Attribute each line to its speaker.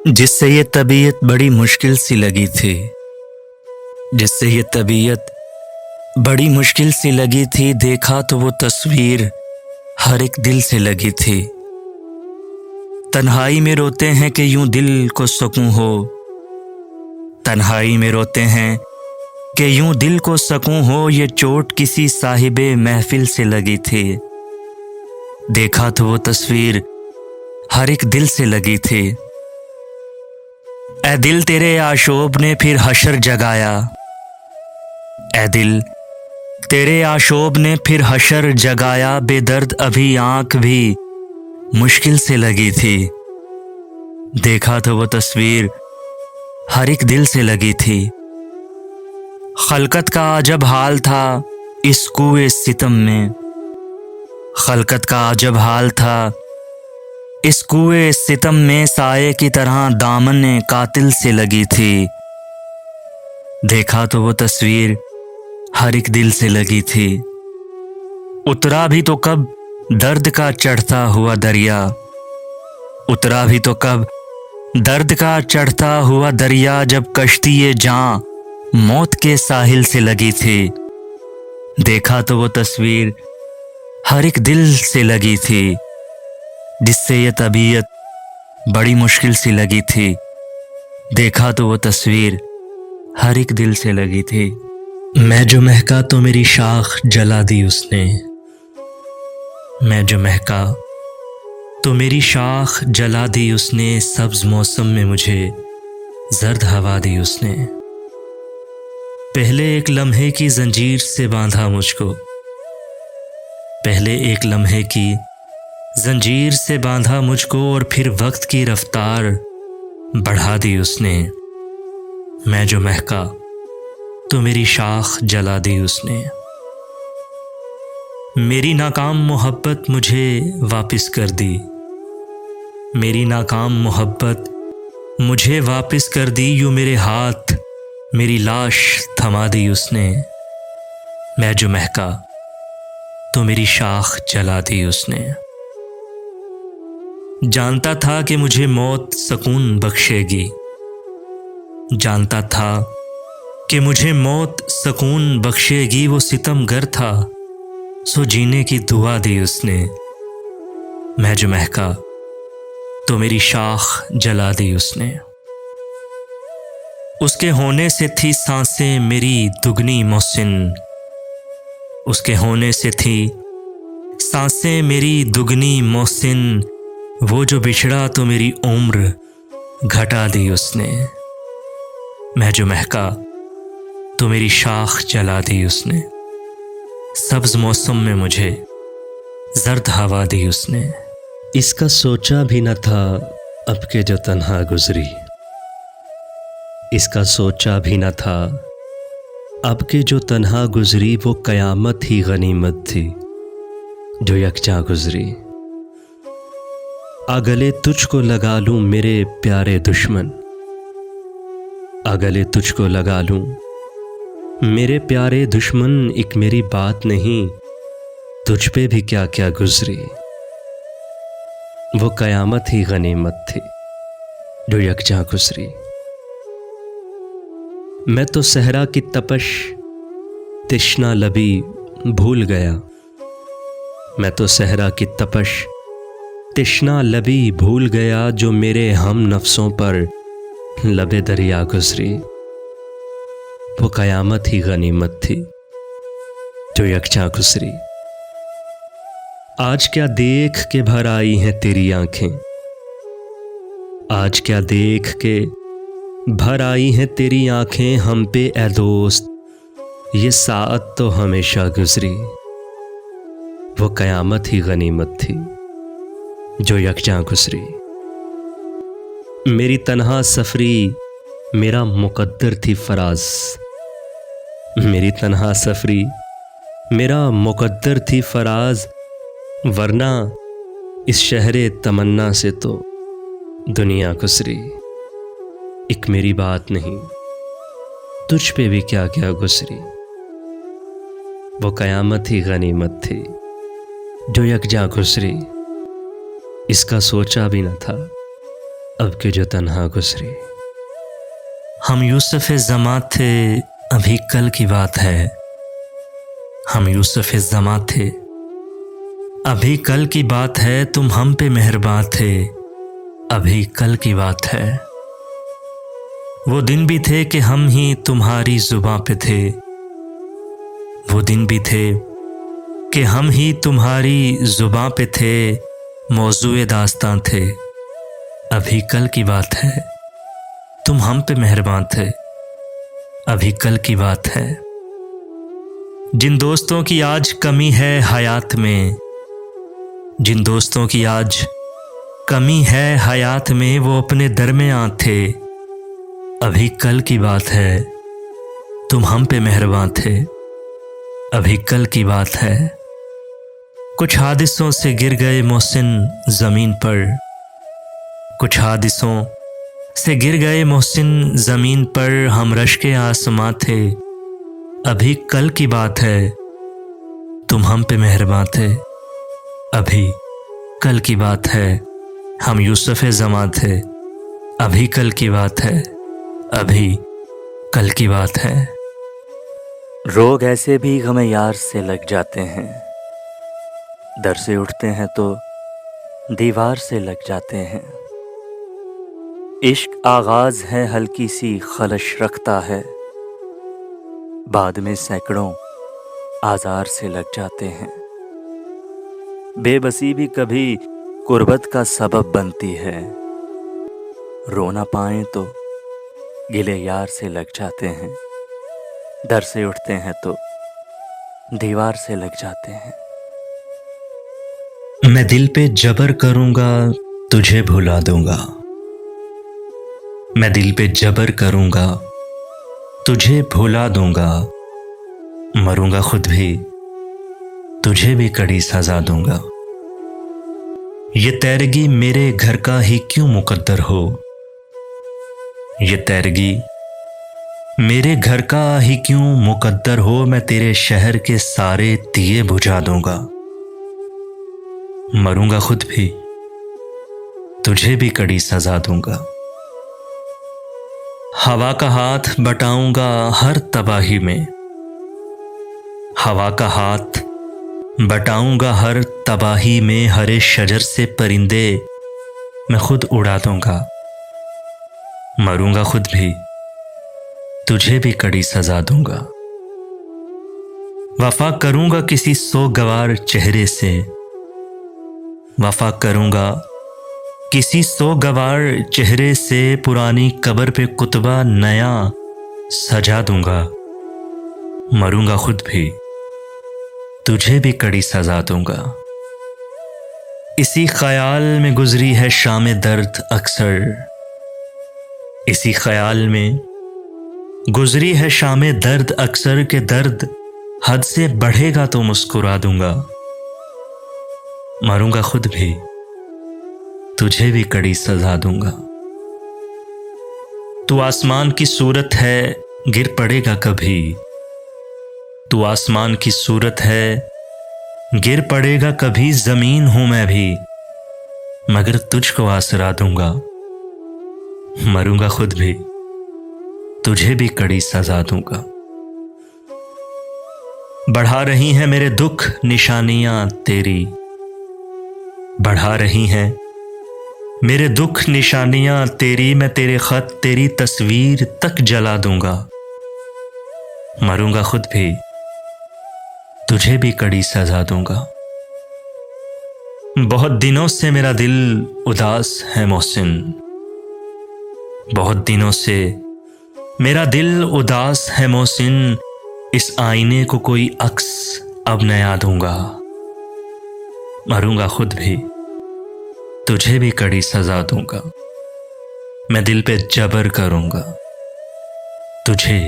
Speaker 1: जिससे ये तबीयत बड़ी मुश्किल सी लगी थी, जिससे ये तबीयत बड़ी मुश्किल सी लगी थी। देखा तो वो तस्वीर हर एक दिल से लगी थी। तन्हाई में रोते हैं कि यूं दिल को सुकून हो, तन्हाई में रोते हैं कि यूं दिल को सुकून हो। ये चोट किसी साहिबे महफिल से लगी थी। देखा तो वो तस्वीर हर एक दिल से लगी थी। ए दिल तेरे आशोब ने फिर हशर जगाया, ए दिल तेरे आशोब ने फिर हशर जगाया। बेदर्द अभी आंख भी मुश्किल से लगी थी। देखा तो वो तस्वीर हर एक दिल से लगी थी। खलकत का अजब हाल था इस कुए सितम में, खलकत का अजब हाल था इस कुए सितम में। साये की तरह दामन कातिल से लगी थी। देखा तो वो तस्वीर हर एक दिल से लगी थी। उतरा भी तो कब दर्द का चढ़ता हुआ दरिया, उतरा भी तो कब दर्द का चढ़ता हुआ दरिया। जब कश्ती ये जां मौत के साहिल से लगी थी। देखा तो वो तस्वीर हर एक दिल से लगी थी। जिससे ये तबीयत बड़ी मुश्किल सी लगी थी। देखा तो वो तस्वीर हर एक दिल से लगी थी। मैं जो महका तो मेरी शाख जला दी उसने, मैं जो महका तो मेरी शाख जला दी उसने। सब्ज मौसम में मुझे जर्द हवा दी उसने। पहले एक लम्हे की जंजीर से बांधा मुझको, पहले एक लम्हे की जंजीर से बांधा मुझको। और फिर वक्त की रफ्तार बढ़ा दी उसने। मैं जो महका तो मेरी शाख जला दी उसने। मेरी नाकाम मोहब्बत मुझे वापस कर दी, मेरी नाकाम मोहब्बत मुझे वापस कर दी। यूं मेरे हाथ मेरी लाश थमा दी उसने। मैं जो महका तो मेरी शाख जला दी उसने। जानता था कि मुझे मौत सुकून बख्शेगी, जानता था कि मुझे मौत सुकून बख्शेगी। वो सितमगर था सो जीने की दुआ दी उसने। मैं जो महका तो मेरी शाख जला दी उसने। उसके होने से थी सांसें मेरी दुगनी मोहसिन, उसके होने से थी सांसें मेरी दुगनी मोहसिन। वो जो बिछड़ा तो मेरी उम्र घटा दी उसने। मैं जो महका तो मेरी शाख जला दी उसने। सब्ज मौसम में मुझे जर्द हवा दी उसने। इसका सोचा भी न था अब के जो तन्हा गुजरी, इसका सोचा भी न था अब के जो तन्हा गुजरी। वो कयामत ही गनीमत थी जो यकजा गुजरी। अगले तुझको लगा लूं मेरे प्यारे दुश्मन, अगले तुझको लगा लूं मेरे प्यारे दुश्मन। एक मेरी बात नहीं तुझ पे भी क्या क्या गुजरी। वो कयामत ही गनीमत थी जो यकजा गुजरी। मैं तो सहरा की तपश तिश्ना लबी भूल गया, मैं तो सहरा की तपश तिश्ना लबी भूल गया। जो मेरे हम नफ्सों पर लबे दरिया गुजरी। वो कयामत ही गनीमत थी जो यकजा गुजरी। आज क्या देख के भर आई हैं तेरी आंखें, आज क्या देख के भर आई हैं तेरी आंखें। हम पे ए दोस्त ये साअत तो हमेशा गुजरी। वो कयामत ही गनीमत थी जो यकजा गुजरी। मेरी तन्हा सफरी मेरा मुकद्दर थी फराज, मेरी तन्हा सफरी मेरा मुकद्दर थी फराज। वरना इस शहरे तमन्ना से तो दुनिया गुजरी। एक मेरी बात नहीं तुझ पे भी क्या क्या गुजरी। वो कयामत ही गनीमत थी जो यकजा गुजरी। इसका सोचा भी न था
Speaker 2: अब के जो तन्हा गुजरी।
Speaker 1: हम यूसुफ ज़मा थे, अभी कल की बात है। हम यूसुफ ज़मा थे, अभी कल की बात है। तुम हम पे मेहरबान थे, अभी कल की बात है। वो दिन भी थे कि हम ही तुम्हारी जुबां पे थे। वो दिन भी थे कि हम ही तुम्हारी जुबां पे थे। मौजूए दास्तां थे, अभी कल की बात है। तुम हम पे मेहरबान थे, अभी कल की बात है। जिन दोस्तों की आज कमी है हयात में, जिन दोस्तों की आज कमी है हयात में, वो अपने दरमियां थे, अभी कल की बात है। तुम हम पे मेहरबान थे, अभी कल की बात है। कुछ हादिसों से गिर गए मोहसिन ज़मीन पर, कुछ हादिसों से गिर गए मोहसिन ज़मीन पर। हम रश्के आसमां थे, अभी कल की बात है। तुम हम पे मेहरबान थे, अभी कल की बात है। हम यूसुफ ज़मा थे, अभी कल की बात है, अभी कल की बात है। रोग ऐसे भी गमे यार से लग जाते हैं, दर से उठते हैं तो दीवार से लग जाते हैं। इश्क आगाज है, हल्की सी खलश रखता है, बाद में सैकड़ों आजार से लग जाते हैं। बेबसी भी कभी कुर्बत का सबब बनती है, रो ना पाएं तो गिले यार से लग जाते हैं। दर से उठते हैं तो दीवार से लग जाते हैं। मैं दिल पे जबर करूंगा, तुझे भुला दूंगा। मैं दिल पे जबर करूंगा, तुझे भुला दूंगा। मरूंगा खुद भी, तुझे भी कड़ी सजा दूंगा। ये तैरगी मेरे घर का ही क्यों मुकद्दर हो, ये तैरगी मेरे घर का ही क्यों मुकद्दर हो। मैं तेरे शहर के सारे दिए बुझा दूंगा। मरूंगा खुद भी, तुझे भी कड़ी सजा दूंगा। हवा का हाथ बटाऊंगा हर तबाही में, हवा का हाथ बटाऊंगा हर तबाही में। हरे शजर से परिंदे मैं खुद उड़ा दूंगा। मरूंगा खुद भी, तुझे भी कड़ी सजा दूंगा। वफा करूंगा किसी सोगवार चेहरे से, वफा करूंगा किसी सोगवार चेहरे से। पुरानी कब्र पे कुतबा नया सजा दूंगा। मरूंगा खुद भी, तुझे भी कड़ी सजा दूंगा। इसी ख्याल में गुजरी है शाम दर्द अक्सर, इसी ख्याल में गुजरी है शाम दर्द अक्सर। के दर्द हद से बढ़ेगा तो मुस्कुरा दूंगा। मरूंगा खुद भी, तुझे भी कड़ी सजा दूंगा। तू आसमान की सूरत है, गिर पड़ेगा कभी। तू आसमान की सूरत है, गिर पड़ेगा कभी। जमीन हूं मैं भी, मगर तुझको आसरा दूंगा। मरूंगा खुद भी, तुझे भी कड़ी सजा दूंगा। बढ़ा रही हैं मेरे दुख निशानियां तेरी, बढ़ा रही हैं मेरे दुख निशानियां तेरी। मैं तेरे खत तेरी तस्वीर तक जला दूंगा। मरूंगा खुद भी, तुझे भी कड़ी सजा दूंगा। बहुत दिनों से मेरा दिल उदास है मोहसिन, बहुत दिनों से मेरा दिल उदास है मोहसिन। इस आईने को कोई अक्स अब नया दूंगा। मरूंगा खुद भी, तुझे भी कड़ी सजा दूंगा। मैं दिल पे जबर करूंगा, तुझे